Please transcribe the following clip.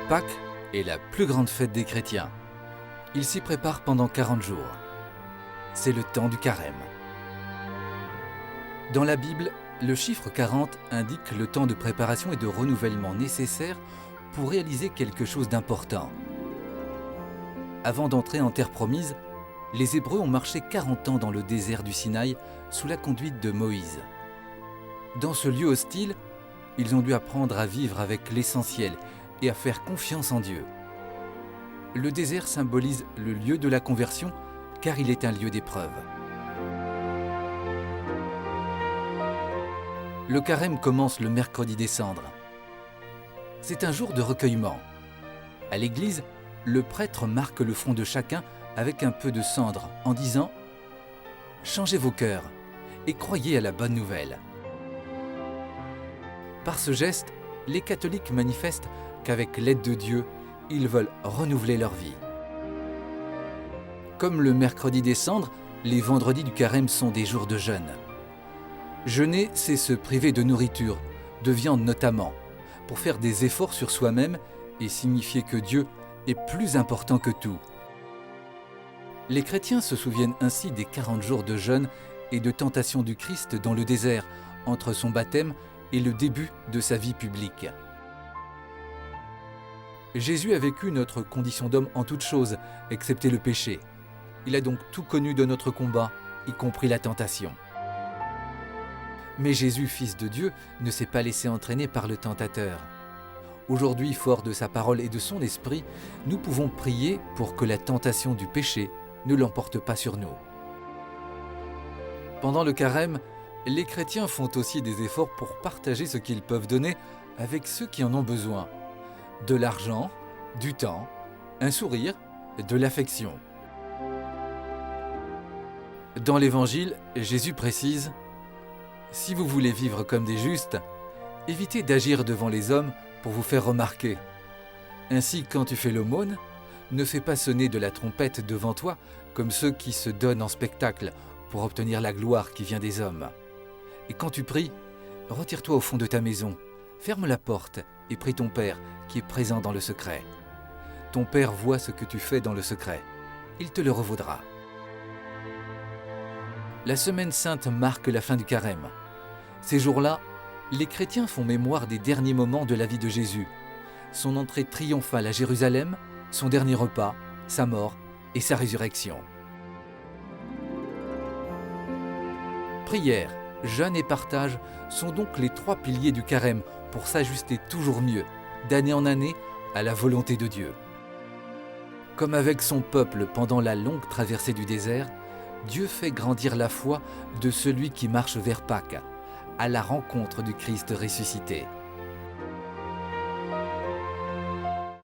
Pâques est la plus grande fête des chrétiens. Ils s'y préparent pendant 40 jours. C'est le temps du carême. Dans la Bible, le chiffre 40 indique le temps de préparation et de renouvellement nécessaire pour réaliser quelque chose d'important. Avant d'entrer en terre promise, les Hébreux ont marché 40 ans dans le désert du Sinaï sous la conduite de Moïse. Dans ce lieu hostile, ils ont dû apprendre à vivre avec l'essentiel et à faire confiance en Dieu. Le désert symbolise le lieu de la conversion car il est un lieu d'épreuve. Le carême commence le mercredi des cendres. C'est un jour de recueillement. À l'église, le prêtre marque le front de chacun avec un peu de cendre en disant « Changez vos cœurs et croyez à la bonne nouvelle ». Par ce geste, les catholiques manifestent qu'avec l'aide de Dieu, ils veulent renouveler leur vie. Comme le mercredi des cendres, les vendredis du carême sont des jours de jeûne. Jeûner, c'est se priver de nourriture, de viande notamment, pour faire des efforts sur soi-même et signifier que Dieu est plus important que tout. Les chrétiens se souviennent ainsi des 40 jours de jeûne et de tentation du Christ dans le désert, entre son baptême et le début de sa vie publique. Jésus a vécu notre condition d'homme en toutes choses, excepté le péché. Il a donc tout connu de notre combat, y compris la tentation. Mais Jésus, fils de Dieu, ne s'est pas laissé entraîner par le tentateur. Aujourd'hui, fort de sa parole et de son esprit, nous pouvons prier pour que la tentation du péché ne l'emporte pas sur nous. Pendant le carême, les chrétiens font aussi des efforts pour partager ce qu'ils peuvent donner avec ceux qui en ont besoin. De l'argent, du temps, un sourire, de l'affection. Dans l'Évangile, Jésus précise « Si vous voulez vivre comme des justes, évitez d'agir devant les hommes pour vous faire remarquer. Ainsi, quand tu fais l'aumône, ne fais pas sonner de la trompette devant toi comme ceux qui se donnent en spectacle pour obtenir la gloire qui vient des hommes. Et quand tu pries, retire-toi au fond de ta maison, ferme la porte et prie ton Père qui est présent dans le secret. Ton Père voit ce que tu fais dans le secret. Il te le revaudra. » La Semaine Sainte marque la fin du carême. Ces jours-là, les chrétiens font mémoire des derniers moments de la vie de Jésus, son entrée triomphale à Jérusalem, son dernier repas, sa mort et sa résurrection. Prière, jeûne et partage sont donc les 3 piliers du carême pour s'ajuster toujours mieux, d'année en année, à la volonté de Dieu. Comme avec son peuple pendant la longue traversée du désert, Dieu fait grandir la foi de celui qui marche vers Pâques, à la rencontre du Christ ressuscité.